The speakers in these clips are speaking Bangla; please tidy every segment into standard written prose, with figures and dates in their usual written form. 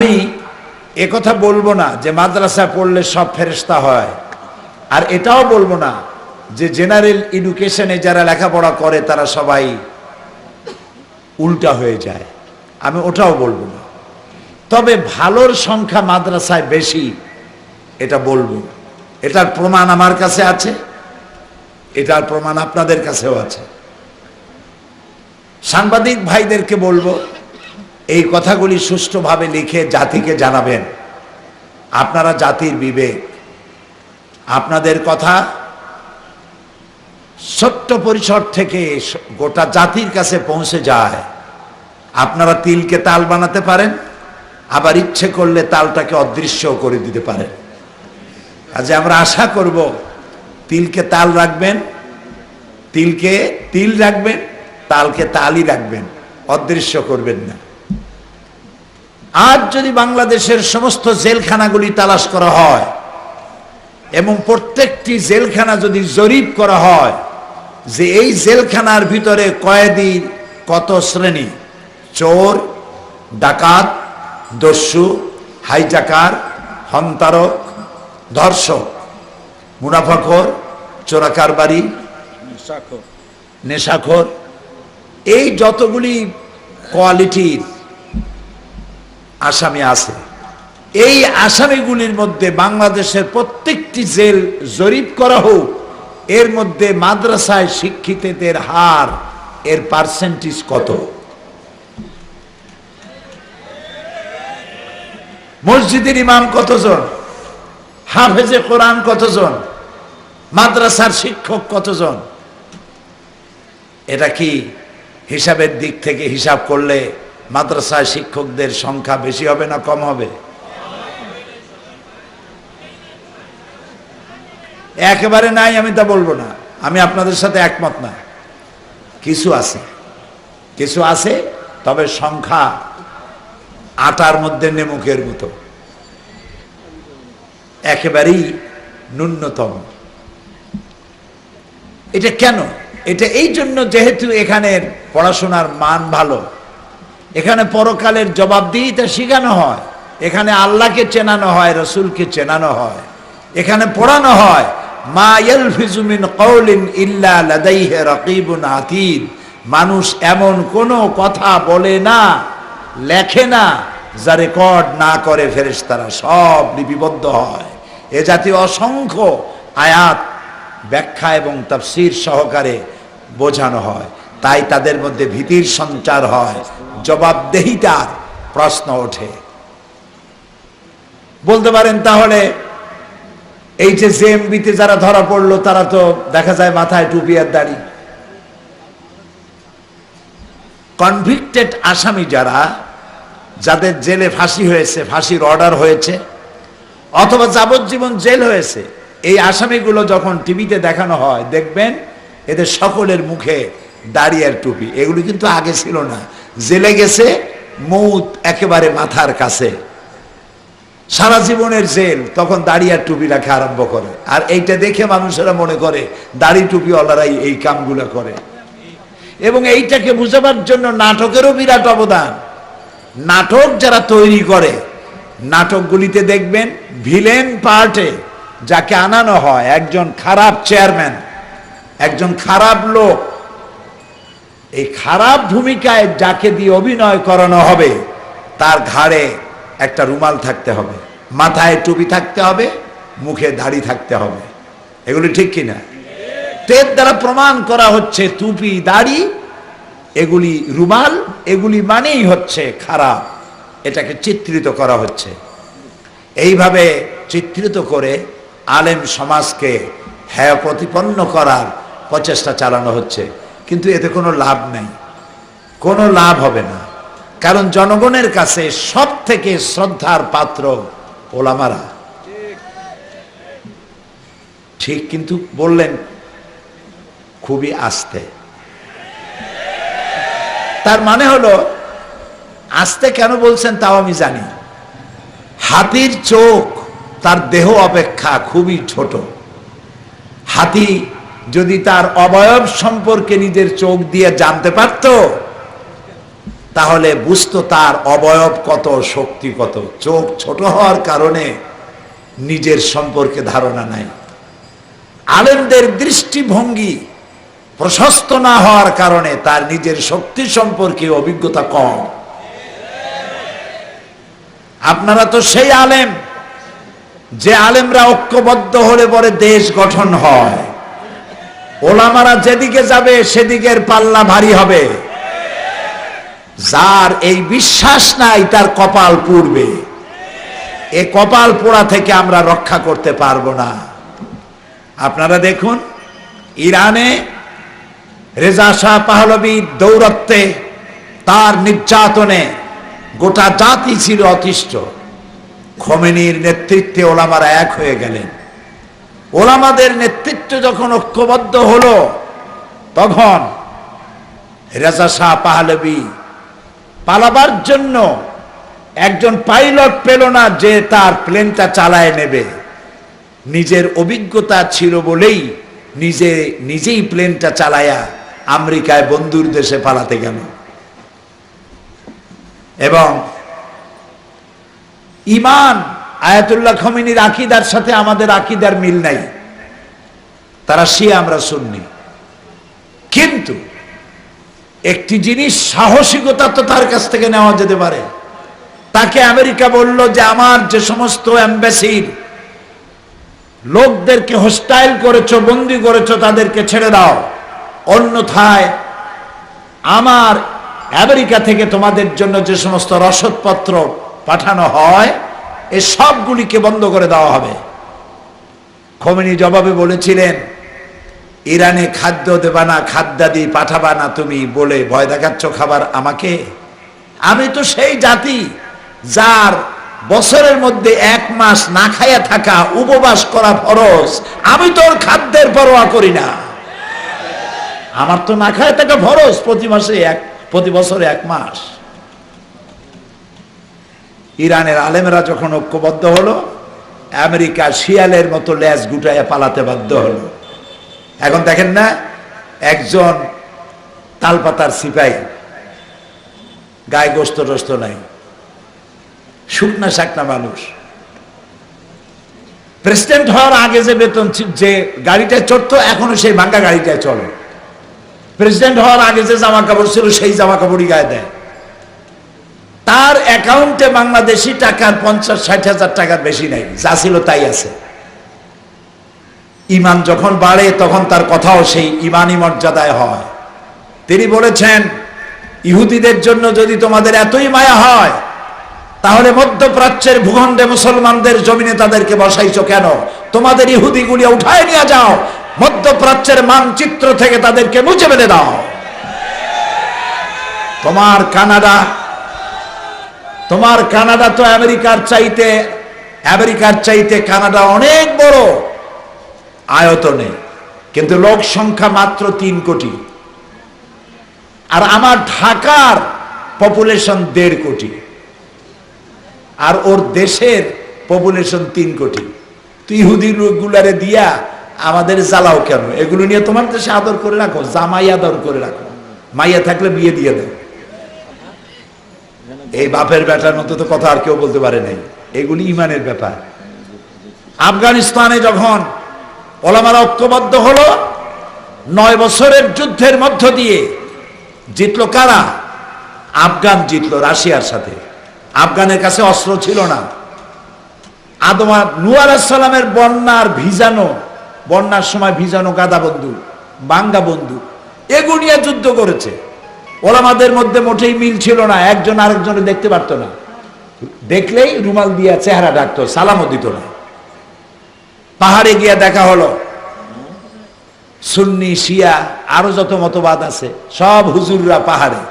আমি একথা বলবো না যে মাদ্রাসায় পড়লে সব ফেরেশতা হয়, আর এটাও বলবো না যে জেনারেল এডুকেশনে যারা লেখাপড়া করে তারা সবাই উল্টা হয়ে যায়, আমি ওটাও বলবো না। তবে ভালোর সংখ্যা মাদ্রাসায় বেশি এটা বলবো। এটার প্রমাণ আমার কাছে আছে, এটার প্রমাণ আপনাদের কাছেও আছে। সাংবাদিক ভাইদেরকে বলবো এই কথাগুলি সুষ্ঠুভাবে লিখে জাতিকে জানাবেন। আপনারা জাতির বিবেক, আপনাদের কথা ছোট্ট পরিসর থেকে গোটা জাতির কাছে পৌঁছে যায়। আপনারা তিলকে তাল বানাতে পারেন, আবার ইচ্ছে করলে তালটাকে অদৃশ্য করে দিতে পারেন। কাজে আমরা আশা করব তিলকে তাল রাখবেন, তিলকে তিল রাখবেন, তালকে তালই রাখবেন, অদৃশ্য করবেন না। আজ যদি বাংলাদেশের সমস্ত জেলখানাগুলি তালাশ করা হয় এবং প্রত্যেকটি জেলখানা যদি জরিপ করা হয় যে এই জেলখানার ভিতরে কয়েদি কত শ্রেণী, চোর, ডাকাত, দস্যু, হাইজাকার, হন্তারক, ধর্ষক, মুনাফাখোর, চোরাকারবারি, নেশাখোর, এই যতগুলি কোয়ালিটির আসামি আছে, এই আসামিগুলির মধ্যে বাংলাদেশের প্রত্যেকটি জেল জরিপ করা হোক, এর মধ্যে মাদ্রাসায় শিক্ষিতদের হার, এর পার্সেন্টেজ কত? মসজিদের ইমাম কতজন, হাফেজে কোরআন কতজন, মাদ্রাসার শিক্ষক কতজন? এটা কি হিসাবের দিক থেকে হিসাব করলে মাদ্রাসায় শিক্ষকদের সংখ্যা বেশি হবে না কম হবে? একেবারে নাই আমি তা বলবো না, আমি আপনাদের সাথে একমত না। কিছু আছে, কিছু আছে, তবে সংখ্যা আটার মধ্যে নেমুকের মতো, একেবারেই ন্যূনতম। এটা কেন? এটা এই জন্য যেহেতু এখানের পড়াশোনার মান ভালো, এখানে পরকালের জবাবদিহিতা শেখানো হয়, এখানে আল্লাহকে চেনানো হয়, রসুলকে চেনানো হয়, এখানে পড়ানো হয় মা ইয়ালফিজু মিন কাউলিন ইল্লা লাদাইহি রাকিবুন আতীদ। মানুষ এমন কোনো কথা বলে না, লেখে না যা রেকর্ড না করে ফেরেশতারা, সব লিপিবদ্ধ হয়। এ জাতীয় অসংখ্য আয়াত ব্যাখ্যা এবং তাফসীর সহকারে বোঝানো হয়, তাই তাদের মধ্যে ভীতির সঞ্চার হয়, জবাবদেহিতার প্রশ্ন ওঠে। বলতে পারেন তাহলে এই যে জেএমবিতে যারা ধরা পড়লো তারা তো দেখা যায় মাথায় টুপি আর দাড়ি। কনভিক্টেড আসামি যারা, যাদের জেলে ফাঁসি হয়েছে, ফাঁসির অর্ডার হয়েছে, অথবা যাবজ্জীবন জেল হয়েছে, এই আসামিগুলো যখন টিভিতে দেখানো হয় দেখবেন এদের সকলের মুখে দাড়ি আর টুপি। এগুলি কিন্তু আগে ছিল না। জেলে গেছে, মৌত একেবারে মাথার কাছে, সারা জীবনের জেল, তখন দাড়ি আর টুপি রাখা আরম্ভ করে। আর এইটা দেখে মানুষেরা মনে করে দাড়ি টুপিওয়ালারাই এই কামগুলো করে। এবং এইটাকে বুঝাবার জন্য নাটকেরও বিরাট অবদান। নাটক যারা তৈরি করে, নাটকগুলিতে দেখবেন ভিলেন পার্টে যাকে আনানো হয় একজন খারাপ চেয়ারম্যান, একজন খারাপ লোক, এই খারাপ ভূমিকায় যাকে দিয়ে অভিনয় করানো হবে তার ঘাড়ে একটা রুমাল থাকতে হবে, মাথায় টুপি থাকতে হবে, মুখে দাড়ি থাকতে হবে। এগুলি ঠিক কিনা? এর দ্বারা প্রমাণ করা হচ্ছে টুপি, দাড়ি, এগুলি রুমাল, এগুলি মানেই হচ্ছে খারাপ। এটাকে চিত্রিত করা হচ্ছে। এইভাবে চিত্রিত করে আলেম সমাজকে হেয় প্রতিপন্ন করার প্রচেষ্টা চালানো হচ্ছে, কিন্তু এতে কোনো লাভ নেই, কোনো লাভ হবে না। কারণ জনগণের কাছে সব থেকে শ্রদ্ধার পাত্র ওলামারা। ঠিক, কিন্তু বললেন খুবই আস্তে। তার মানে হলো, আস্তে কেন বলছেন তাও আমি জানি। হাতির চোখ তার দেহ অপেক্ষা খুবই ছোট। হাতি যদি তার অবয়ব সম্পর্কে নিজের চোখ দিয়ে জানতে পারত তাহলে বুঝতো তার অবয়ব কত, শক্তি কত। চোখ ছোট হওয়ার কারণে নিজের সম্পর্কে ধারণা নাই। আলেমদের দৃষ্টিভঙ্গি প্রশস্ত না হওয়ার কারণে তার নিজের শক্তি সম্পর্কে অভিজ্ঞতা কম। আপনারা তো সেই আলেম, যে আলেমরা ঐক্যবদ্ধ হলে পরে দেশ গঠন হয়। ওলামারা যেদিকে যাবে সেদিকের পাল্লা ভারী হবে। যার এই বিশ্বাস নাই তার কপাল পুড়বে। এই কপাল পোড়া থেকে আমরা রক্ষা করতে পারবো না। আপনারা দেখুন, ইরানে রেজা শাহ পাহলভীর দৌরত্বে, তার নির্যাতনে গোটা জাতি ছিল অতিষ্ঠ। খোমেনির নেতৃত্বে ওলামারা এক হয়ে গেলেন। ওলামাদের নেতৃত্বে যখন ঐক্যবদ্ধ হলো, তখন রেজা শাহ পাহলভী পালাবার জন্য একজন পাইলট পেল না যে তার প্লেনটা চালায় নেবে। নিজের অভিজ্ঞতা ছিল বলেই নিজেই প্লেনটা চালায়া আমেরিকায় বন্ধুর দেশে পালাতে গেল। এবং ইমান, আয়াতুল্লাহ খোমেনির আকীদার সাথে আমাদের আকীদার মিল নাই। তারা শিয়া, আমরা সুন্নি। কিন্তু একটি জিনিস, সাহসিকতা তো তার কাছ থেকে নেওয়া যেতে পারে। তাকে আমেরিকা বলল যে আমার যে সমস্ত এম্বাসির লোকদেরকে হোস্টাইল করেছো, বন্দী করেছো, তাদেরকে ছেড়ে দাও, অন্যথায় আমার আমেরিকা থেকে তোমাদের জন্য যে সমস্ত রসদপত্র পাঠানো হয় এ সবগুলিকে বন্ধ করে দেওয়া হবে। খোমেনি জবাবে বলেছিলেন, ইরানে খাদ্য দেবা না, খাদ্যাদি পাঠাবা না তুমি বলে ভয় দেখাচ্ছ খাবার আমাকে? আমি তো সেই জাতি যার বছরের মধ্যে 1 মাস না খাইয়া থাকা, উপবাস করা ফরজ। আমি তোর খাদ্যের পরোয়া করি না। আমার তো না খাইয়া থাকা ফরজ, প্রতি বছরে 1 মাস। ইরানের আলেমেরা যখন ঐক্যবদ্ধ হলো, আমেরিকা শিয়ালের মতো লেজ গুটাইয়া পালাতে বাধ্য হলো। এখন দেখেন না, একজন তালপাতার সিপাহী, গায়ে গোস্ত টোস্ত নাই, শুকনা শাকনা মানুষ, প্রেসিডেন্ট হওয়ার আগে যে বেতন, যে গাড়িটায় চড়তো এখনো সেই ভাঙ্গা গাড়িটায় চলে। প্রেসিডেন্ট হওয়ার আগে যে জামা কাপড় ছিল সেই জামা কাপড়ই গায়ে দেয়। তার অ্যাকাউন্টে বাংলাদেশি টাকার 50-60 হাজার টাকার বেশি নাই, যা ছিল তাই আছে। ইমান যখন বাড়ে তখন তার কথাও সেই ইমানি মর্যাদায় হয়। তিনি বলেছেন, ইহুদিদের জন্য যদি তোমাদের এতই মায়া হয়, তাহলে মধ্যপ্রাচ্যের ভূখণ্ডে মুসলমানদের জমিনে তাদেরকে বসাইছো কেন? তোমাদের ইহুদিগুলি উঠায় নিয়ে যাও, মধ্যপ্রাচ্যের মানচিত্র থেকে তাদেরকে মুছে ফেলে দাও। তোমার কানাডা তো আমেরিকার চাইতে কানাডা অনেক বড় আয়তনে, কিন্তু লোক সংখ্যা মাত্র 3 কোটি। আর আমার ঢাকার পপুলেশন 1.5 কোটি, আর ওর দেশের পপুলেশন 3 কোটি। তুই ইহুদি লোকগুলারে দিয়া আমাদের জ্বালাও কেন? এগুলো নিয়ে তোমার দেশে আদর করে রাখো, জামাই আদর করে রাখো, মাইয়া থাকলে বিয়ে দিয়ে দেয়। এই বাপের বেটার মতো তো কথা আর কেউ বলতে পারে নাই। এগুলি ইমানের ব্যাপার। আফগানিস্তানে যখন ওলামারা ঐক্যবদ্ধ হলো, 9 বছরের যুদ্ধের মধ্য দিয়ে জিতলো কারা? আফগান জিতলো রাশিয়ার সাথে। আফগানের কাছে অস্ত্র ছিল না। নূহ আলাইহিস সালামের বন্যার সময় ভিজানো গাদা বন্দুক, বাঙ্গা বন্দুক, এগুলো নিয়ে যুদ্ধ করেছে। ওলামাদের মধ্যে মোটেই মিল ছিল না, একজন আরেকজনে দেখতে পারতো না, দেখলেই রুমাল দিয়া চেহারা ডাকতো, সালামও দিত না। পাহাড়ে গিয়া দেখা হলো, সুন্নি শিয়া আরো যত মতবাদ আছে সব হুজুররা পাহাড়ে,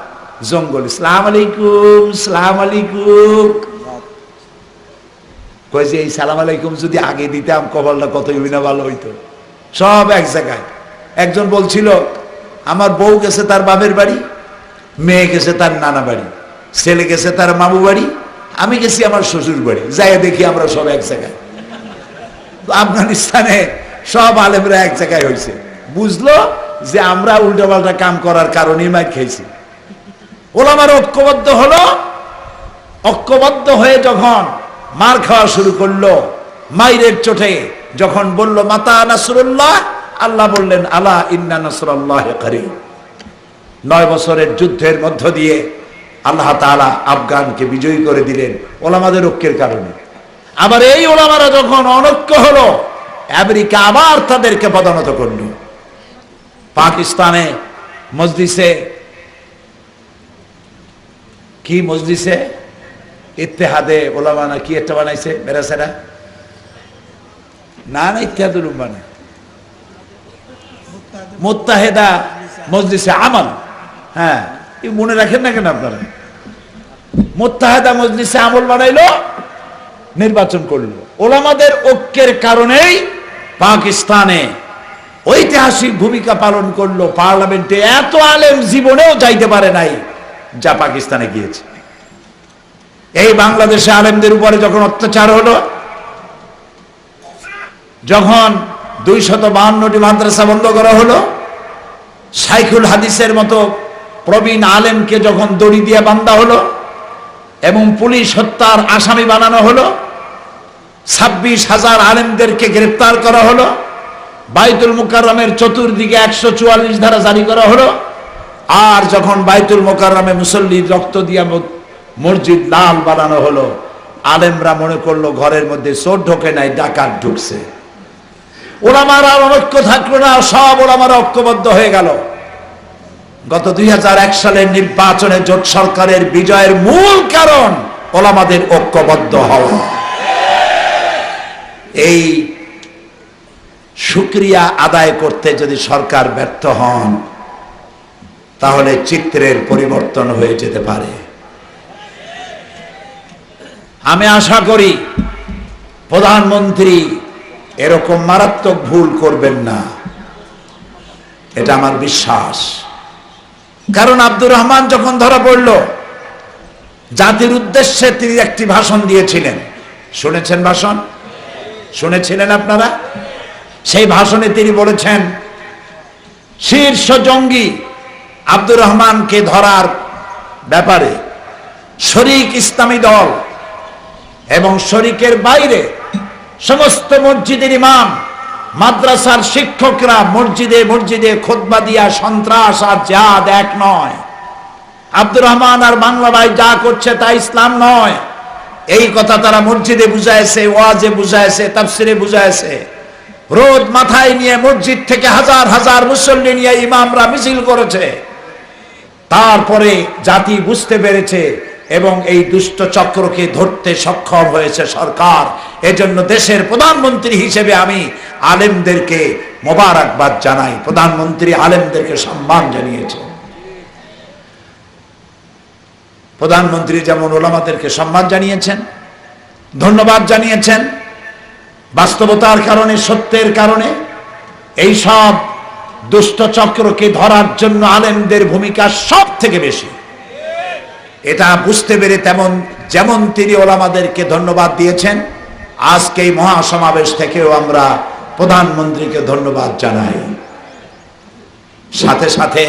জঙ্গল, সালাম আলাইকুম, সালাম আলাইকুম। কই যে এই সালাম আলাইকুম যদি আগে দিতাম কপালটা কত না ভালো হইতো। সব এক জায়গায়। একজন বলছিল, আমার বউ গেছে তার বাপের বাড়ি, মেয়ে গেছে তার নানা বাড়ি, ছেলে গেছে তার মামু বাড়ি, আমি গেছি আমার শ্বশুর বাড়ি, যাই দেখি আমরা সব এক জায়গায়। আফগানিস্তানে সব আলেমরা এক জায়গায় হয়েছে, বুঝলো যে আমরা উল্টাপাল্টা কাম করার কারণে মার খেয়েছি। ওলামারা ঐক্যবদ্ধ হলো। ঐক্যবদ্ধ হয়ে যখন মার খাওয়া শুরু করলো, মাইরের চোটে যখন বলল মাতা নাসরুল্লাহ, আল্লাহ বললেন আলা ইন্না নাসরাল্লাহি করিব। 9 বছরের যুদ্ধের মধ্য দিয়ে আল্লাহ তাআলা আফগানকে বিজয়ী করে দিলেন ওলামাদের ঐক্যের কারণে। আবার এই ওলামারা যখন অনৈক্য হলো, আমেরিকা আবার তাদেরকে পদানত করল। পাকিস্তানে মজলিসে কি, মজলিসে ইত্তেহাদে ওলামা না কি একটা বানাইছে মেরাসেরা, না না ইত্তেহাদুল উম্মাহ না, মুত্তাহিদা মজলিসে আমল, হ্যাঁ মনে রাখেন না কেন আপনারা? মুত্তাহিদা মজলিসে আমল বানাইলো, নির্বাচন করলো। ওলামাদের ঐক্যের কারণেই পাকিস্তানে ঐতিহাসিক ভূমিকা পালন করলো। পার্লামেন্টে এত আলেম জীবনেও যাইতে পারে নাই যা পাকিস্তানে গিয়েছে। এই বাংলাদেশে আলেমদের উপরে যখন অত্যাচার হলো, যখন 252টি মাদ্রাসা বন্ধ করা হলো, শাইখুল হাদিসের মতো প্রবীণ আলেমকে যখন দড়ি দিয়ে বান্ধা হলো এবং পুলিশ হত্যার আসামি বানানো হলো, 26,000 আলেমদেরকে গ্রেফতার করা হলো, বাইতুল মুকাররমের চতুর্দিকে 144 ধারা জারি করা হলো, আর যখন বাইতুল মুকাররমে মুসল্লির রক্ত দিয়া মসজিদ লাল বানানো হলো, আলেমরা মনে করলো ঘরের মধ্যে চোর ঢোকে নাই, ডাকাত ঢুকছে। ওলামারা ঐক্য থাকলো না, সব ওলামারা ঐক্যবদ্ধ হয়ে গেল। গত 2001 সালের নির্বাচনে জোট সরকারের বিজয়ের মূল কারণ ওলামাদের ঐক্যবদ্ধ হওয়া। এই শুকরিয়া আদায় করতে যদি সরকার ব্যর্থ হন, তাহলে চিত্রের পরিবর্তন হয়ে যেতে পারে। আমি আশা করি প্রধানমন্ত্রী এরকম মারাত্মক ভুল করবেন না, এটা আমার বিশ্বাস। কারণ আব্দুর রহমান যখন ধরা পড়ল, জাতির উদ্দেশ্যে তিনি একটি ভাষণ দিয়েছিলেন। শুনেছেন ভাষণ? শুনেছিলেন আপনারা? সেই ভাষণে তিনি বলেছেন শীর্ষ জঙ্গি আব্দুর রহমানকে ধরার ব্যাপারে শরিক ইসলামী দল এবং শরিকের বাইরে সমস্ত মসজিদের ইমাম, মাদ্রাসার শিক্ষকরা মসজিদে মসজিদে খুতবা দিয়া সন্ত্রাস আর জিহাদ এক নয়। আব্দুর রহমান আর বাংলা ভাই যা করছে তা ইসলাম নয়, এই কথা তারা মসজিদে বুঝাইছে, ওয়াজে বুঝাইছে, তাফসিরে বুঝাইছে। রোদ মাথায় নিয়ে মসজিদ থেকে হাজার হাজার মুসল্লি নিয়ে ইমামরা মিছিল করেছে। তারপরে জাতি বুঝতে পেরেছে এবং এই দুষ্ট চক্রকে ধরতে সক্ষম হয়েছে সরকার। এজন্য দেশের প্রধানমন্ত্রী হিসেবে আমি আলেমদেরকে মোবারকবাদ জানাই। প্রধানমন্ত্রী আলেমদেরকে সম্মান জানিয়েছে। প্রধানমন্ত্রী যেমন ওলামাদেরকে সম্মান জানিয়েছেন, ধন্যবাদ জানিয়েছেন, বাস্তবতার কারণে, সত্যের কারণে এই সব দুষ্ট চক্রকে ধরার জন্য আলেমদের ভূমিকা সব থেকে বেশি। এটা বুঝতে পেরে যেমন তিনি ওলামাদেরকে ধন্যবাদ দিয়েছেন, আজকে এই মহাসমাবেশ থেকেও আমরা প্রধানমন্ত্রীকে ধন্যবাদ জানাই। সাথে সাথে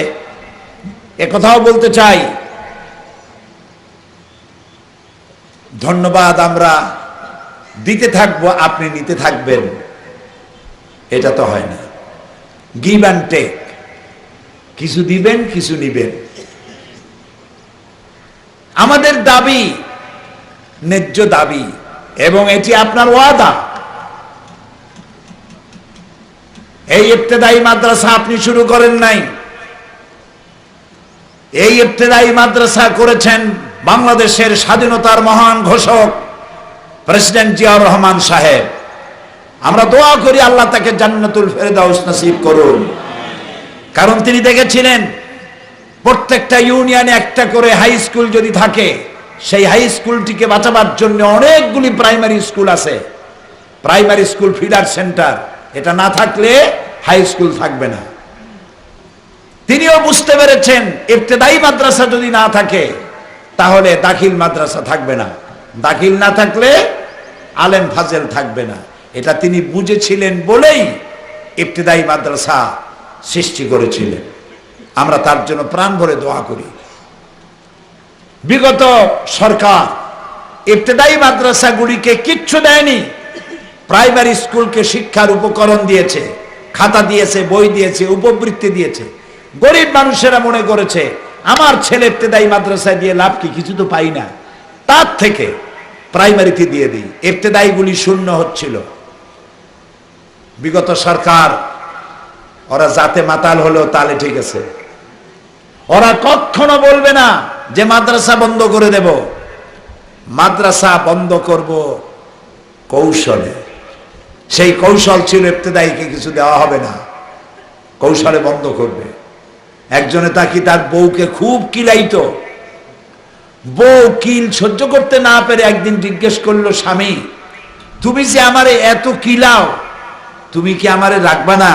একথাও বলতে চাই, ধন্যবাদ আমরা দিতে থাকবো, আপনি নিতে থাকবেন, এটা তো হয় না। গিভ অ্যান্ড টেক, কিছু দিবেন কিছু নিবেন। আমাদের দাবি ন্যায্য দাবি এবং এটি আপনার ওয়াদা। এই ইবতেদায়ী মাদ্রাসা আপনি শুরু করেন নাই, এই ইবতেদায়ী মাদ্রাসা করেছেন বাংলাদেশের স্বাধীনতার মহান ঘোষক প্রেসিডেন্ট জিয়াউর রহমান সাহেব। আমরা দোয়া করি আল্লাহ তাকে জান্নাতুল ফেরদাউস নসিব করুন। কারণ তিনি দেখেছিলেন প্রত্যেকটা ইউনিয়নে একটা করে হাই স্কুল যদি থাকে, সেই হাই স্কুলটিকে বাঁচাবার জন্য অনেকগুলি প্রাইমারি স্কুল আছে, প্রাইমারি স্কুল ফিডার সেন্টার। এটা না থাকলে হাই স্কুল থাকবে না। তিনিও বুঝতে পেরেছেন ইবতেদায়ী মাদ্রাসা যদি না থাকে তাহলে দাখিল মাদ্রাসা থাকবে না, দাখিল না থাকলে আলেম ফাজেল থাকবে না। এটা তিনি বুঝেছিলেন বলেই ইবতেদায়ী মাদ্রাসা সৃষ্টি করেছিলেন। আমরা তার জন্য প্রাণ ভরে দোয়া করি। বিগত সরকার ইবতেদায়ী মাদ্রাসাগুলিকে কিচ্ছু দেয়নি, প্রাইমারি স্কুলকে শিক্ষার উপকরণ দিয়েছে, খাতা দিয়েছে, বই দিয়েছে, উপবৃত্তি দিয়েছে। গরিব মানুষেরা মনে করেছে আমার ছেলে ইবতেদায়ী মাদ্রাসায় দিয়ে লাভ কি, কিছু তো পাই না, তার থেকে প্রাইমারিতে দিয়ে দিই। ইবতেদায়ীগুলি শূন্য হচ্ছিল। বিগত সরকার ওরা যাতে মাতাল হলেও তাহলে ঠিক আছে, ওরা কখনো বলবে না যে মাদ্রাসা বন্ধ করে দেব। মাদ্রাসা বন্ধ করব কৌশলে। সেই কৌশল ছিল ইবতেদায়ীকে কিছু দেওয়া হবে না, কৌশলে বন্ধ করবে। একজনে তাকে তার বউকে খুব কিলাইতো, বউ কিল সহ্য করতে না পেরে একদিন জিজ্ঞেস করলো, স্বামী তুমি যে আমারে এত কিলাও, তুমি কি আমারে রাখবা না?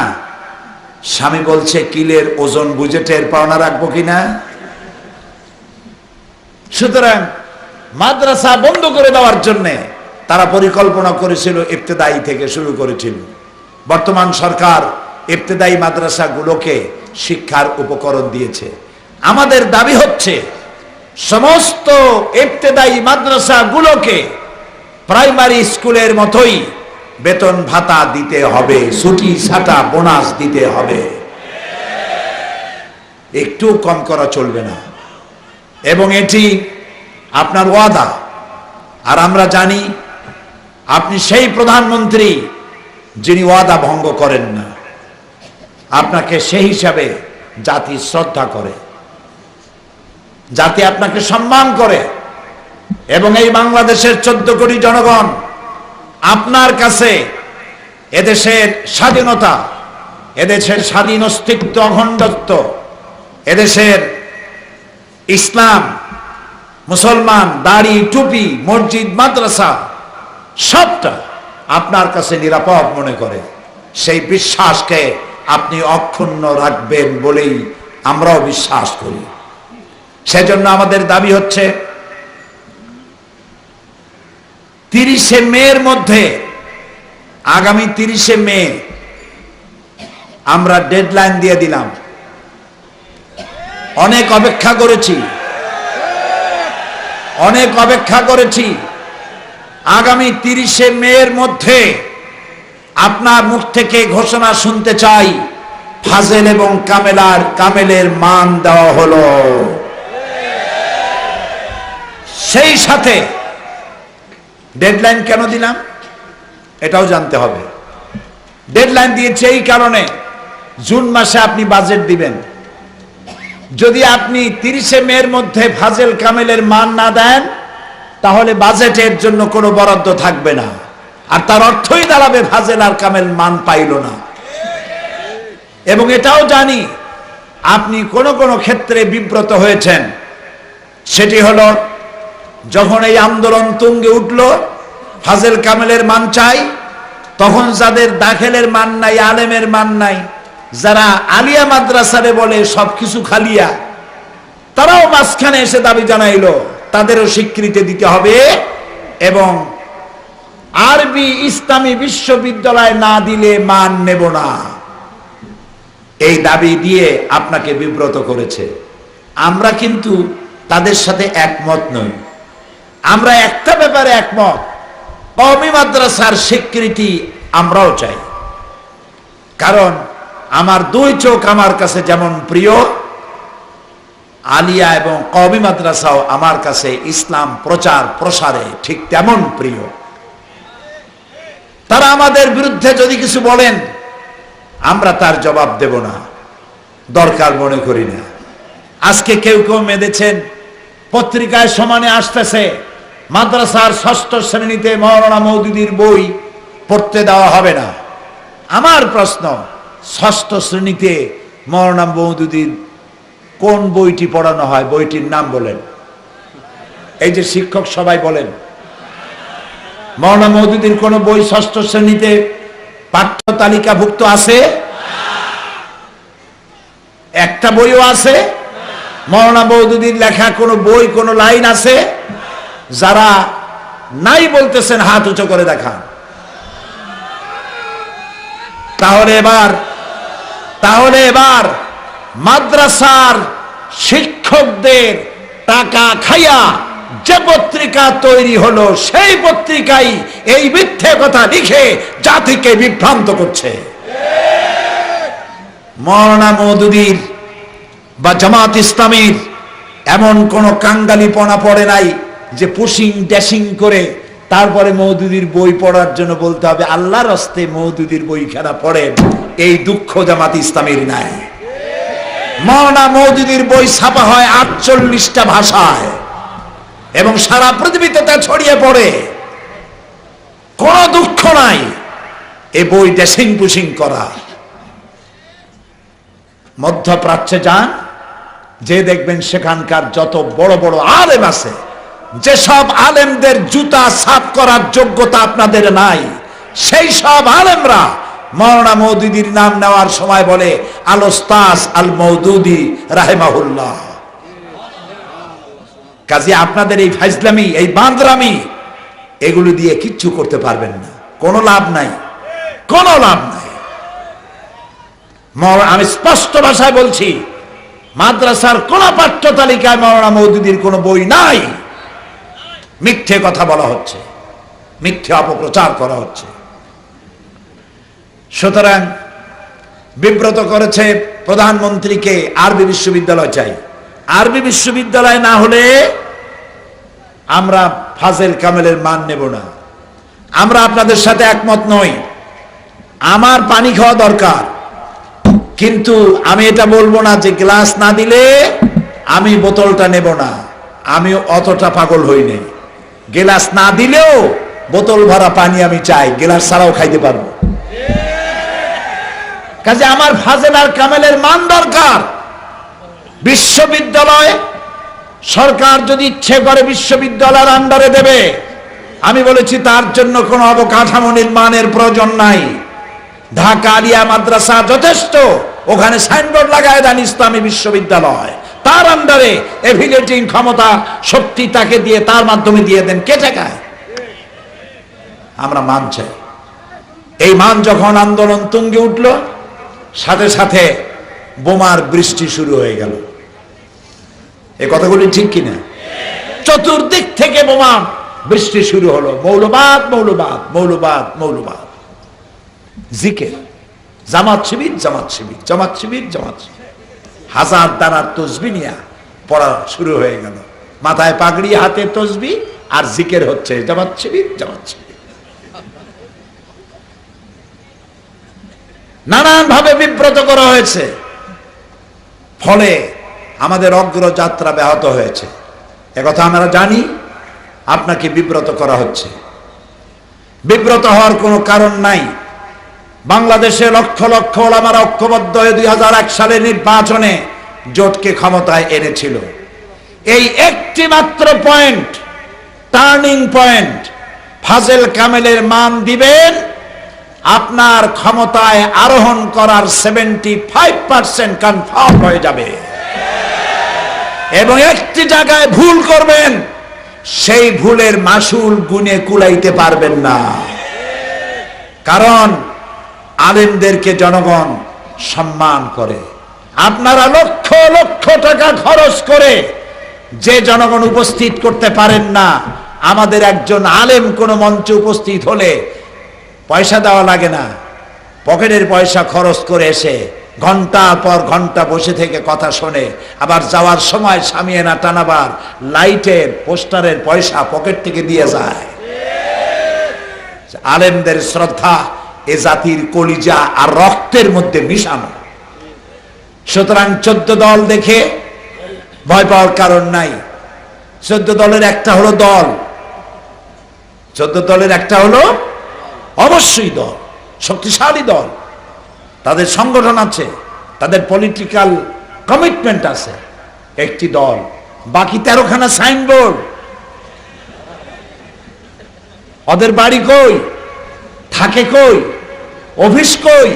স্বামী বলছে, কিলের ওজন বুঝে টের পাও না রাখবো কিনা? সুতরাং মাদ্রাসা বন্ধ করে দেওয়ার জন্য তারা পরিকল্পনা করেছিল, ইবতেদায়ী থেকে শুরু করেছিল। বর্তমান সরকার ইবতেদায়ী মাদ্রাসাগুলোকে শিক্ষার উপকরণ দিয়েছে। আমাদের দাবি হচ্ছে সমস্ত ইবতেদায়ী মাদ্রাসাগুলোকে প্রাইমারি স্কুলের মতোই বেতন ভাতা দিতে হবে, ছুটি ছাটা বোনাস দিতে হবে, একটু কম করা চলবে না। এবং এটি আপনার ওয়াদা। আর আমরা জানি আপনি সেই প্রধানমন্ত্রী যিনি ওয়াদা ভঙ্গ করেন না। আপনাকে সেই হিসাবে জাতি শ্রদ্ধা করে, জাতি আপনাকে সম্মান করে। এবং এই বাংলাদেশের 14 কোটি জনগণ আপনার কাছে এদেশের স্বাধীনতা, এদেশের স্বাধীন অস্তিত্ব, অখণ্ডত্ব, এদেশের ইসলাম, মুসলমান, দাড়ি, টুপি, মসজিদ, মাদ্রাসা সবটা আপনার কাছে নিরাপদ মনে করে। সেই বিশ্বাসকে আপনি অক্ষুণ্ণ রাখবেন বলেই আমরাও বিশ্বাস করি। সেজন্য আমাদের দাবি হচ্ছে 30শে মের মধ্যে, আগামী 30শে মে আমরা ডেডলাইন দিয়ে দিলাম। অনেক অপেক্ষা করেছি, অনেক অপেক্ষা করেছি। আগামী 30শে মের মধ্যে আপনার মুখ থেকে ঘোষণা শুনতে চাই, ফাজেল এবং কামেলের মান দেওয়া হলো। সেই সাথে ডেডলাইন কেন দিলাম এটাও জানতে হবে। ডেডলাইন দিয়েছে এই কারণে, জুন মাসে আপনি বাজেট দিবেন। যদি আপনি 30শে মের মধ্যে ফাজেল কামেলের মান না দেন, তাহলে বাজেটের জন্য কোনো বরাদ্দ থাকবে না। আর তার অর্থই দাঁড়াবে ফাজেল আর কামেল মান পাইল না। এবং এটাও জানি আপনি কোন কোন ক্ষেত্রে বিব্রত হয়েছেন। সেটি হলো, যখন এই আন্দোলন তুঙ্গে উঠল, ফাজেল কামেলের মান চাই, তখন যাদের দাখিলের মান নাই, আলেমের মান নাই, যারা আলিয়া মাদ্রাসারে বলে সবকিছু খালিয়া, তারাও মাঝখানে এসে দাবি জানাইলো তাদেরও স্বীকৃতি দিতে হবে এবং আরবি ইসলামী বিশ্ববিদ্যালয় না দিলে মান নেব না। এই দাবি দিয়ে আপনাকে বিব্রত করেছে। আমরা কিন্তু তাদের সাথে একমত নই। আমরা একটা ব্যাপারে একমত, কওমি মাদ্রাসার স্বীকৃতি আমরাও চাই। কারণ আমার দুই চোখ আমার কাছে যেমন প্রিয়, আলিয়া এবং কওমি মাদ্রাসাও আমার কাছে ইসলাম প্রচার প্রসারে ঠিক তেমন প্রিয়। তারা আমাদের বিরুদ্ধে যদি কিছু বলেন, আমরা তার জবাব দেব না, দরকার মনে করি না। আজকে কেউ কেউ মেদেছেন, পত্রিকায় সমানে আসতেছে মাদ্রাসার 6ষ্ঠ শ্রেণীতে মাওলানা মওদুদীর বই পড়তে দেওয়া হবে না। আমার প্রশ্ন, 6ষ্ঠ শ্রেণীতে মাওলানা মওদুদীর কোন বইটি পড়ানো হয়? বইটির নাম বলেন। এই যে শিক্ষক সবাই বলেন, মাওলানা মওদুদীর কোন বই 6ষ্ঠ শ্রেণীতে পাঠ্য তালিকাভুক্ত আছে? একটা বইও আছে? মাওলানা মওদুদীর লেখা কোন বই, কোন লাইন আছে? যারা নাই বলতেছেন হাত উঁচু করে দেখান। তাহলে এবার মাদ্রাসার শিক্ষকদের টাকা খাইয়া যে পত্রিকা তৈরি হলো সেই পত্রিকাই এই মিথ্যে কথা লিখে জাতিকে বিভ্রান্ত করছে। মাওলানা মওদুদীর বা জামাত ইসলামীর এমন কোন কাঙ্গালিপনা পড়ে নাই যে পুশিং ড্যাশিং করে তারপরে মওদুদীর বই পড়ার জন্য বলতে হবে আল্লাহর হস্তে মওদুদীর বই খেলা পড়েন, এই দুঃখ জামাত ইসলামীর নাই। মাওলানা মওদুদীর বই ছাপা হয় 48টা ভাষায় এবং সারা পৃথিবীতে তা ছড়িয়ে পড়ে, কোন দুঃখ নাই এই বই ড্যাশিং পুশিং করা। মধ্যপ্রাচ্যে যান, যে দেখবেন সেখানকার যত বড় বড় আলেম আছে, যেসব আলেমদের জুতা সাফ করার যোগ্যতা আপনাদের নাই, সেই সব আলেমরা মাওলানা মওদুদীর নাম নেওয়ার সময় বলে আল ওস্তাজ আল মওদুদী রাহিমাহুল্লাহ। কাজে আপনাদের এই ফাজলামি, এই বাঁদরামি, এগুলো দিয়ে কিচ্ছু করতে পারবেন না, কোনো লাভ নাই, কোনো লাভ নাই। আমি স্পষ্ট ভাষায় বলছি, মাদ্রাসার কোন পাঠ্য তালিকায় মাওলানা মওদুদীর কোন বই নাই। মিথ্যে কথা বলা হচ্ছে, মিথ্যে অপপ্রচার করা হচ্ছে। সুতরাং বিব্রত করেছে প্রধানমন্ত্রীকে আরবি বিশ্ববিদ্যালয় চাই। আরবি বিশ্ববিদ্যালয় না হলে আমরা ফাজেল কামেলের মান নেব না। আমরা আপনাদের সাথে একমত নই। আমার পানি খাওয়া দরকার, কিন্তু আমি এটা বলবো না যে গ্লাস না দিলে আমি বোতলটা নেব না। আমি অতটা পাগল হইনি। গ্লাস না দিলেও বোতল ভরা পানি আমি চাই, গ্লাস ছাড়াও খাইতে পারবো। কাজে আমার ফাজেল আর কামেলের মান দরকার। বিশ্ববিদ্যালয় সরকার যদি ইচ্ছে করে বিশ্ববিদ্যালয়ের আন্ডারে দেবে, আমি বলেছি তার জন্য কোনো অবকাঠামো নির্মাণের প্রয়োজন নাই। ঢাকা আলিয়া মাদ্রাসা যথেষ্ট, ওখানে সাইনবোর্ড লাগায় দেন ইসলামী বিশ্ববিদ্যালয়, তার আন্ডারে এফিলিয়েটিং ক্ষমতা শক্তি তাকে দিয়ে, তার মাধ্যমে দিয়ে দেন, কে টাকায়? আমরা মান চাই। এই মান যখন আন্দোলন তুঙ্গে উঠল, সাথে সাথে বোমার বৃষ্টি শুরু হয়ে গেল। এই কথাগুলি ঠিক কিনা? চতুর্দিক থেকে বোমা বৃষ্টি শুরু হলো। মৌলবাদ, মৌলবাদ, মৌলবাদ, মৌলবাদ, জিকির, জামাত শিবির, জামাত শিবির, জামাত শিবির, জামাত শিবির। হাজার দানার তসবি নিয়ে পড়া শুরু হয়ে গেল। মাথায় পাগড়ি, হাতে তসবি, আর জিকির হচ্ছে জামাত শিবির, জামাত শিবির। নানান ভাবে বিব্রত করা হয়েছে, ফলে আমাদের অগ্রযাত্রা ব্যাহত হয়েছে। একথা আমরা জানি। আপনাকে বিব্রত করা হচ্ছে। বিব্রত হওয়ার কোনো কারণ নাই। বাংলাদেশে লক্ষ লক্ষ ওলামারা ঐক্যবদ্ধ হয়ে 2001 সালে নির্বাচনে জোটকে ক্ষমতায় এনেছিল। এই একটি মাত্র পয়েন্ট, টার্নিং পয়েন্ট, ফাজেল কামেলের মান দিবেন, আপনার ক্ষমতায় আরোহণ করার 75% কনফার্ম হয়ে যাবে। এবং একটি জায়গায় ভুল করবেন, সেই ভুলের মাসুল গুনে কুলাইতে পারবেন না। কারণ আলেমদেরকে জনগণ সম্মান করে। আপনারা লক্ষ লক্ষ টাকা খরচ করে যে জনগণ উপস্থিত করতে পারেন না, আমাদের একজন আলেম কোনো মঞ্চে উপস্থিত হলে পয়সা দেওয়া লাগে না, পকেটের পয়সা খরচ করে এসে ঘন্টার পর ঘন্টা বসে থেকে কথা শোনে, আবার যাওয়ার সময় সামিয়ানা টানাবার, লাইটের, পোস্টারের পয়সা পকেট থেকে দিয়ে যায়। আলেমদের শ্রদ্ধা এ জাতির কলিজা আর রক্তের মধ্যে মিশানো। সুতরাং 14 দল দেখে ভয় পাওয়ার কারণ নাই। 14 দলের একটা হলো দল, 14 দলের একটা হলো অবশ্যই দল, শক্তিশালী দল। তাদের সংগঠন আছে, তাদের পলিটিক্যাল কমিটমেন্ট আছে। একটি দল, বাকি 13খানা সাইনবোর্ড। ওদের বাড়ি কই, থাকে কই, অফিস কই,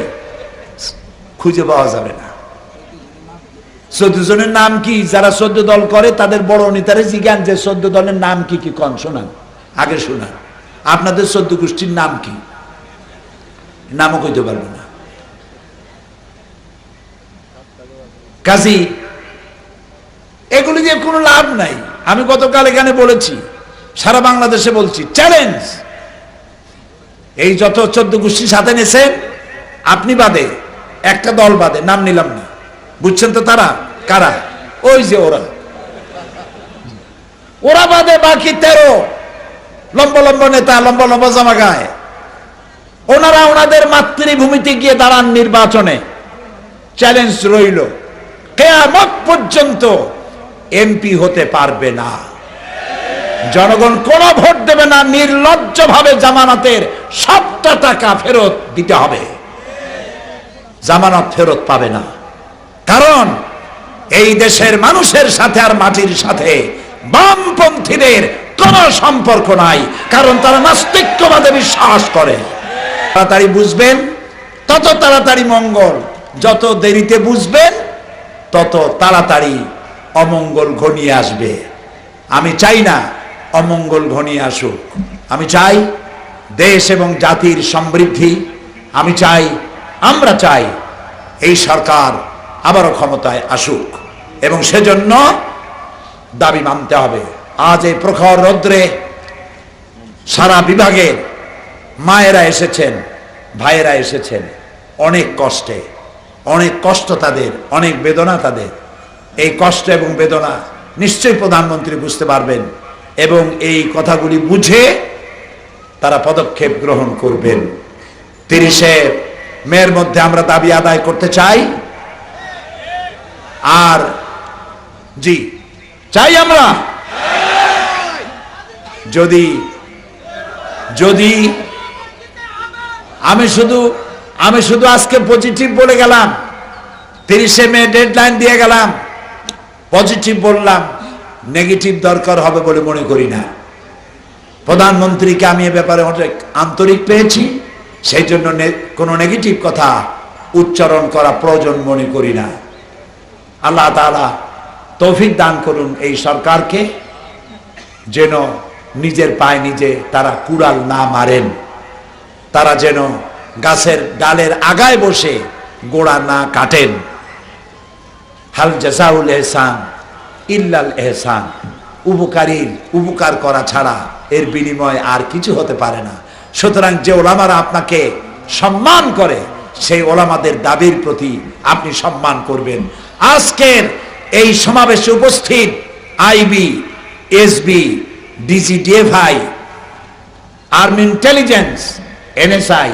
খুঁজে পাওয়া যাবে না। 14 জনের নাম কি? যারা 14 দল করে তাদের বড় নেতারে জিজ্ঞান যে 14 দলের নাম কি কি কন, শোনান, আগে শোনান। আপনাদের 14 গোষ্ঠীর নাম কি? নামও কইতে পারবে না। কাজী এগুলি দিয়ে কোনো লাভ নাই। আমি গতকাল এখানে বলেছি, সারা বাংলাদেশে বলছি, চ্যালেঞ্জ, এই যত 14 গোষ্ঠী সাথে নেছেন আপনি বাদে, একটা দল বাদে, নাম নিলাম না, বুঝছেন তো তারা কারা? ওই যে ওরা বাদে বাকি 13 লম্বা লম্বা নেতা, লম্বা লম্বা জামা গায়ে, ওনারা ওনাদের মাতৃভূমিতে গিয়ে দাঁড়ান নির্বাচনে। চ্যালেঞ্জ রইল, কিয়ামত পর্যন্ত এমপি হতে পারবে না। জনগণ কোন ভোট দেবে না, নির্লজ্জভাবে জামানতের সবটা টাকা ফেরত দিতে হবে, জামানত ফেরত পাবে না। কারণ এই দেশের মানুষের সাথে আর মাটির সাথে বামপন্থীদের কোন সম্পর্ক নাই, কারণ তারা নাস্তিক্যবাদে বিশ্বাস করে। তাড়াতাড়ি বুঝবেন তত তাড়াতাড়ি মঙ্গল, যত দেরিতে বুঝবেন তত তাড়াতাড়ি অমঙ্গল ঘনিয়ে আসবে। আমি চাই না অমঙ্গল ঘনিয়ে আসুক, আমি চাই দেশ এবং জাতির সমৃদ্ধি। আমি চাই, আমরা চাই এই সরকার আবারও ক্ষমতায় আসুক, এবং সেজন্য দাবি মানতে হবে। আজ এই প্রখর রৌদ্রে সারা বিভাগের মায়েরা এসেছেন, ভাইয়েরা এসেছেন, অনেক কষ্টে, অনেক কষ্ট তাদের, অনেক বেদনা তাদের। এই কষ্ট এবং বেদনা নিশ্চয়ই প্রধানমন্ত্রী বুঝতে পারবেন, এবং এই কথাগুলি বুঝে তারা পদক্ষেপ গ্রহণ করবেন। 30শে মের মধ্যে আমরা দাবি আদায় করতে চাই। আর জি চাই আমরা, যদি যদি আমি শুধু আজকে পজিটিভ বলে গেলাম, 30শে মে ডেডলাইন দিয়ে গেলাম, পজিটিভ বললাম, নেগেটিভ দরকার হবে বলে মনে করি না। প্রধানমন্ত্রীকে আমি এ ব্যাপারে অনেক আন্তরিক পেয়েছি, সেই জন্য কোনো নেগেটিভ কথা উচ্চারণ করা প্রয়োজন মনে করি না। আল্লাহ তাআলা তৌফিক দান করুন এই সরকারকে, যেন নিজের পায়ে নিজে তারা কুড়াল না মারেন, তারা যেন গাছের ডালের আগায় বসে গোড়া না কাটেন। হাল জাযাউল ইহসান ইল্লাল ইহসান, উপকারীর উপকার করা ছাড়া এর বিনিময় আর কিছু হতে পারে না। সুতরাং যে ওলামারা আপনাকে সম্মান করে, সেই ওলামাদের দাবির প্রতি আপনি সম্মান করবেন। আজকের এই সমাবেশে উপস্থিত IB, SB, DGFI, army intelligence, NSI,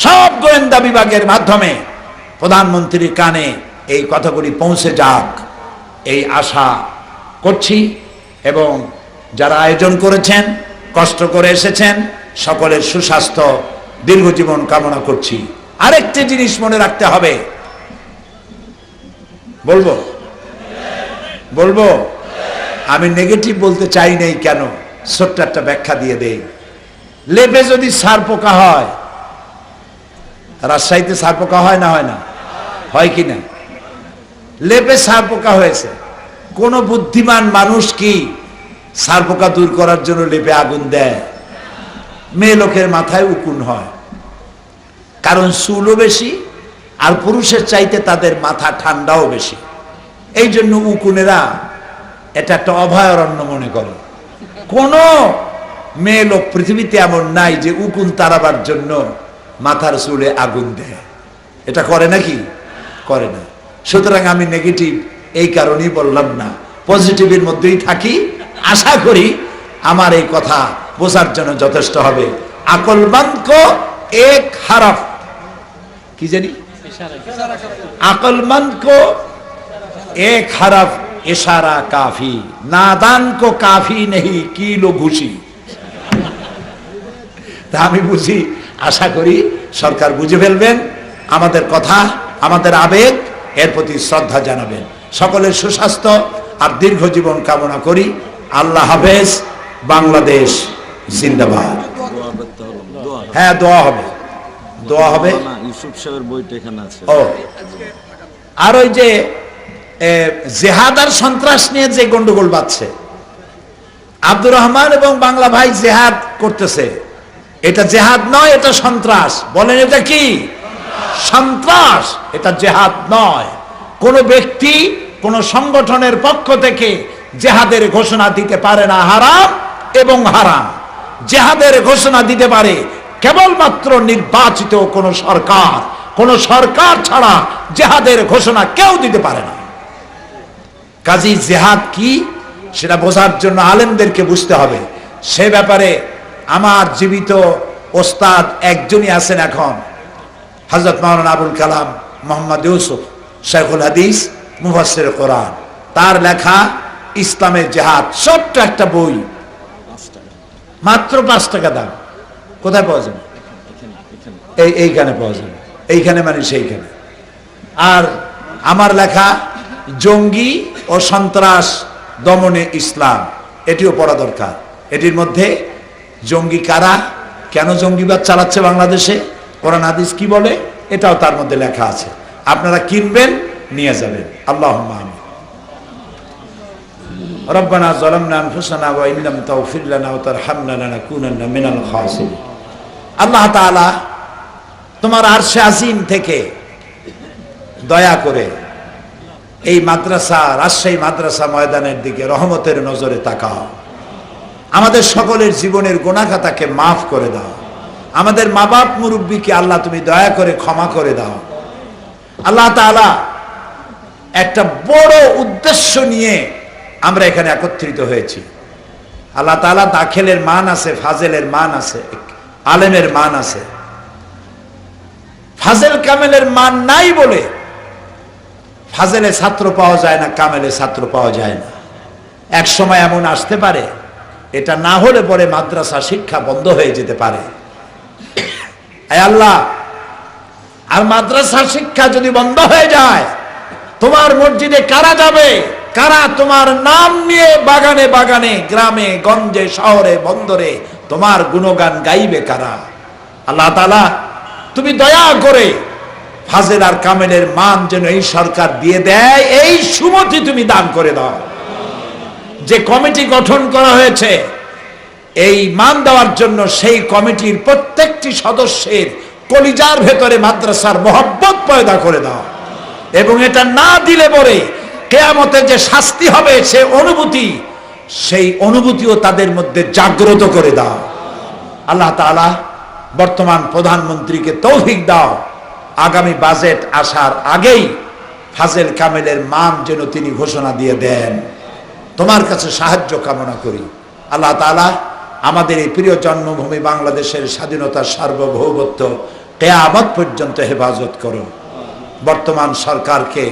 সব গোয়েন্দা বিভাগের মাধ্যমে প্রধানমন্ত্রীর কানে এই কথাগুলি পৌঁছে যাক, এই আশা করছি। এবং যারা আয়োজন করেছেন, কষ্ট করে এসেছেন, সকলের সুস্বাস্থ্য, দীর্ঘজীবন কামনা করছি। আরেকটি জিনিস মনে রাখতে হবে, বলবো আমি নেগেটিভ বলতে চাই নাই কেন, ছোট্ট একটা ব্যাখ্যা দিয়ে দেই। লেপে যদি সার পোকা হয়, রাজশাহীতে সার পোকা হয় না? হয় না? হয় কি না? লেপে সার পোকা হয়েছে, কোন বুদ্ধিমান মানুষ কি সার পোকা দূর করার জন্য লেপে আগুন দেয়? মেয়ে লোকের মাথায় উকুন হয়, কারণ চুলও বেশি, আর পুরুষের চাইতে তাদের মাথা ঠান্ডাও বেশি। এই জন্য উকুনেরা এটা একটা অভয়ারণ্য মনে করে। কোন মেয়ে লোক পৃথিবীতে এমন নাই যে উকুন তাড়াবার জন্য মাথার চুলে আগুন দেয়। এটা করে নাকি? করে না। সুতরাং আমি নেগেটিভ এই কারণেই বললাম না, পজিটিভের মধ্যেই থাকি। আশা করি আমার এই কথা বোঝার জন্য যথেষ্ট হবে। আকলমন্দ কো এক হরফ, কি জানি, আকলমন্দ কো এক হরফ ইশারা কাফি, নাদান কো কাফি নেহি কিলো ঘুষি। তা আমি বুঝি, আশা করি সরকার বুঝে ফেলবেন আমাদের কথা, আমাদের আবেগ, এর প্রতি শ্রদ্ধা জানাবেন। সকলের সুস্বাস্থ্য আর দীর্ঘ জীবন কামনা করি। আল্লাহ হাফেজ। বাংলাদেশ জিন্দাবাদ। হ্যাঁ, দোয়া হবে, দোয়া হবে। ইউসুফ সাহেবের বইটা এখানে আছে। ও, আর ওই যে জেহাদ আর সন্ত্রাস নিয়ে যে গন্ডগোল বাঁধছে, আব্দুর রহমান এবং বাংলা ভাই জেহাদ করতেছে, এটা জেহাদ নয়, এটা সন্ত্রাস। বলেন এটা কি? সন্ত্রাস, এটা জেহাদ নয়। কোন ব্যক্তি কোন সংগঠনের পক্ষ থেকে জেহাদের ঘোষণা দিতে পারে না, হারাম এবং হারাম। জেহাদের ঘোষণা দিতে পারে কেবলমাত্র নির্বাচিত কোন সরকার ছাড়া জেহাদের ঘোষণা কেউ দিতে পারে না। কাজী জেহাদ কি সেটা বোঝার জন্য আলেমদেরকে বুঝতে হবে। সে ব্যাপারে আমার জীবিত ওস্তাদ একজনই আছেন এখন, হযরত মাওলানা আবুল কালাম মোহাম্মদ ইউসুফ শাইখুল হাদিস মুফাসসির কোরআন। তার লেখা ইসলামের জেহাদ, ছোট্ট একটা বই, মাত্র 5 টাকা দাম। কোথায় পাওয়া যাবে? এইখানে পাওয়া যাবে। এইখানে মানে সেইখানে। আর আমার লেখা জঙ্গি ও সন্ত্রাস দমনে ইসলাম, এটিও পড়া দরকার। এটির মধ্যে জঙ্গি কারা, কেন জঙ্গিবাদ চালাচ্ছে বাংলাদেশে, কোরআন হাদিস কি বলে, এটাও তার মধ্যে লেখা আছে। আপনারা কিনবেন, নিয়ে যাবেন। আল্লাহুম্মা আমিন। রব্বানা যালামনা আনফুসানা ওয়া ইন লাম তাগফির লানা ওয়া তারহামনা লানাকুনান্না মিনাল খাসিরিন। আল্লাহ তাআলা তোমার আরশে আজিম থেকে দয়া করে এই মাদ্রাসা, রাজশাহী মাদ্রাসা ময়দানের দিকে রহমতের নজরে তাকাও। আমাদের সকলের জীবনের গুনাহ খাতাকে মাফ করে দাও। আমাদের মা বাপ মুরব্বীকে আল্লাহ তুমি দয়া করে ক্ষমা করে দাও। আল্লাহ তাআলা একটা বড় উদ্দেশ্য নিয়ে আমরা এখানে একত্রিত হয়েছি। আল্লাহ তাআলা দাখিলের মান আছে, ফাজেলের মান আছে, আলেমের মান আছে। ফাজেল কামেলের মান নাই বলে ফাজেলে ছাত্র পাওয়া যায় না, কামেলে ছাত্র পাওয়া যায় না। এক সময় এমন আসতে পারে, এটা না হলে পরে মাদ্রাসা শিক্ষা বন্ধ হয়ে যেতে পারে। আয় আল্লাহ, আর মাদ্রাসা শিক্ষা যদি বন্ধ হয়ে যায়, তোমার মসজিদে কারা যাবে, কারা তোমার নাম নিয়ে বাগানে বাগানে, গ্রামে গঞ্জে, শহরে বন্দরে তোমার গুণগান গাইবে কারা? আল্লাহ তাআলা তুমি দয়া করে ফাজেল আর কামেলের মান যেন এই সরকার দিয়ে দেয়, এই সুমতি তুমি দান করে দাও। যে কমিটি গঠন করা হয়েছে এই মান দেওয়ার জন্য, সেই কমিটির প্রত্যেকটি সদস্যের কলিজার ভেতরে মাদ্রাসার মহব্বত পয়দা করে দাও। এবং এটা না দিলে পরে কিয়ামতে যে শাস্তি হবে সেই অনুভূতিও তাদের মধ্যে জাগ্রত করে দাও। আল্লাহ তাআলা বর্তমান প্রধানমন্ত্রীকে তৌফিক দাও, আগামী বাজেট আসার আগেই ফাজেল কামেলের মান যেন তিনি ঘোষণা দিয়ে দেন। তোমার কাছে সাহায্য কামনা করি। আল্লাহ তাআলা আমাদের এই প্রিয় জন্মভূমি বাংলাদেশের স্বাধীনতার সার্বভৌমত্ব কিয়ামত পর্যন্ত হেফাজত করো। বর্তমান সরকারকে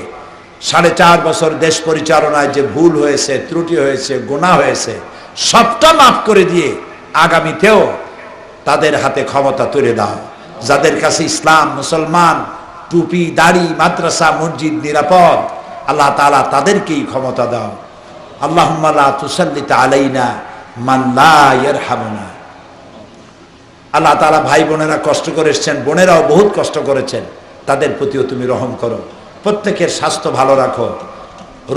4.5 বছর দেশ পরিচালনায় যে ভুল হয়েছে, ত্রুটি হয়েছে, গুনাহ হয়েছে, সবটা মাফ করে দিয়ে আগামীতেও তাদের হাতে ক্ষমতা তুলে দাও। যাদের কাছে ইসলাম, মুসলমান, টুপি, দাড়ি, মাদ্রাসা, মসজিদ নিরাপদ, আল্লাহ তাআলা তাদেরকেই ক্ষমতা দাও। আল্লাহুম্মা লা তুসাল্লিত আলাইনা মান লা ইয়ারহামুনা। আল্লাহ তাআলা ভাই বোনেরা কষ্ট করে এসেছেন, বোনেরাও বহুত কষ্ট করেছেন, তাদের প্রতিও তুমি রহম করো। প্রত্যেকের স্বাস্থ্য ভালো রাখো,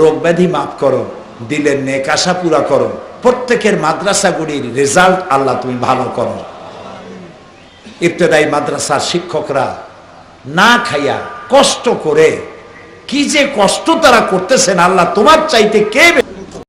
রোগ ব্যাধি মাফ করো, দিলের নেক আশা পুরা করো। প্রত্যেকের মাদ্রাসাগুলির রেজাল্ট আল্লাহ তুমি ভালো করো। ইবতেদায়ী মাদ্রাসার শিক্ষকরা না খাইয়া কষ্ট করে কি যে কষ্ট তারা করতেছেন, আল্লাহ তোমার চাইতে কে